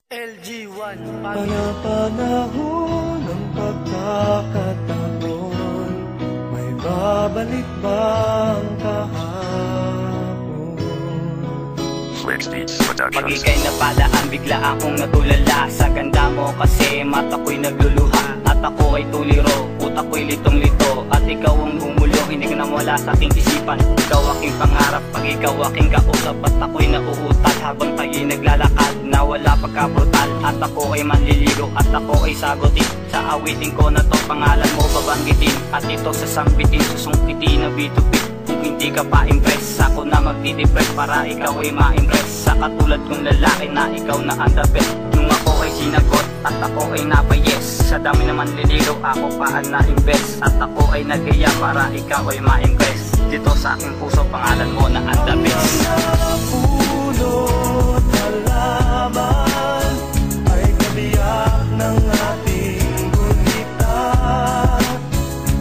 LG1 Panapanahon ng pagkakataon, may babalik bang kahapon? Switch Beats Productions. Pag-ikay na palaan, bigla akong natulala sa ganda mo kasi mata ko'y nagluluha. At ako ay tuliro, utak ko'y litong-lito. At ikaw ang gumulo, hindi ka na wala sa aking isipan. Ikaw aking pangarap, pag ikaw aking kausap. At ako'y nauutal habang tayo'y naglalakad na wala pagka-brutal. At ako ay manliligo, at ako ay sagutin. Sa awitin ko na to, pangalan mo babanggitin. At ito sasambitin, susungkitin na bitupi. Kung hindi ka pa impress, ako na magtitipress para ikaw ay ma-impress. Sa katulad kong lalaki na ikaw na ang the best. Nung ako ay sinagot at ako ay napayes, sa dami naman liliro ako pa ang na-invest. At ako ay nagaya para ikaw ay ma-impress. Dito sa aking puso pangalan mo na ang the best. Napulot na laman ay kabiyak ng ating gunita.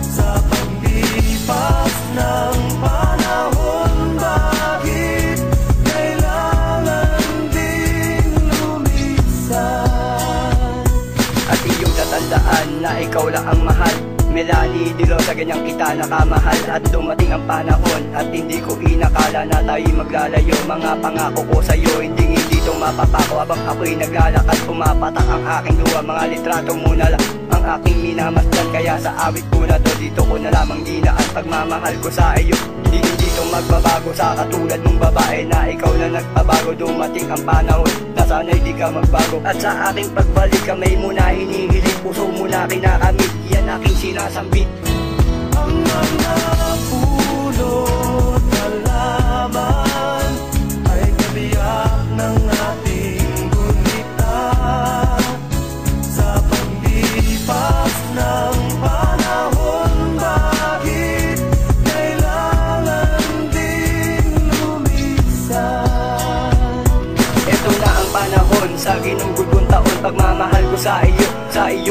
Sa paglipas ng panahon, bakit kailangan din lumisan? At iyong tatandaan na ikaw lang ang mahal. Melanie Dilo, sa ganyang kita nakamahal. At dumating ang panahon at hindi ko inakala na tayo'y maglalayo. Mga pangako ko sa'yo, hindi ito mapapako. Habang ako'y naglalakad, pumapatak ang aking luha. Mga litrato mo na lang ang aking minamasdan. Kaya sa awit ko na to, dito ko na lamang dinaan pagmamahal ko sa iyo. Hindi ito magbabago sa katulad mong babae na ikaw na nagbabago. Dumating ang panahon na sana'y di ka magbago. At sa aking pagbalik, kamay mo na hinihiling, puso mo na kinakamit, yan aking sinasambit. Ang mga pulot na laman ay kabiyak ng ating gunita. Sa paglipas ng panahon, bakit kailangan din lumisan? Ito na ang panahon sa ginugol kong taon. Pagmamahal ko sa iyo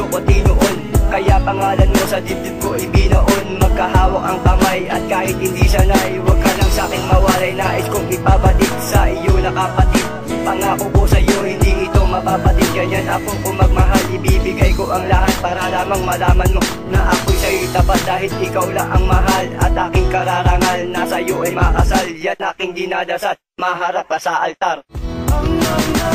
ko tinuon. Kaya pangalan mo sa dibdib ko ibinaon. Magkahawak ang kamay at kahit hindi sanay, huwag ka lang sa'king mawalay. Nais kong ipabalik sa iyo na kapatid. Pangako ko sa iyo, hindi ito mapapatid. Ganyan ako kung magmahal, ibibigay ko ang lahat para lamang malaman mo na ako'y sa'yo'y tapat. Dahil ikaw lang ang mahal at aking kararangal. Na sa'yo ay makasal, yan aking dinadasal. Maharap ka sa altar. Ang mga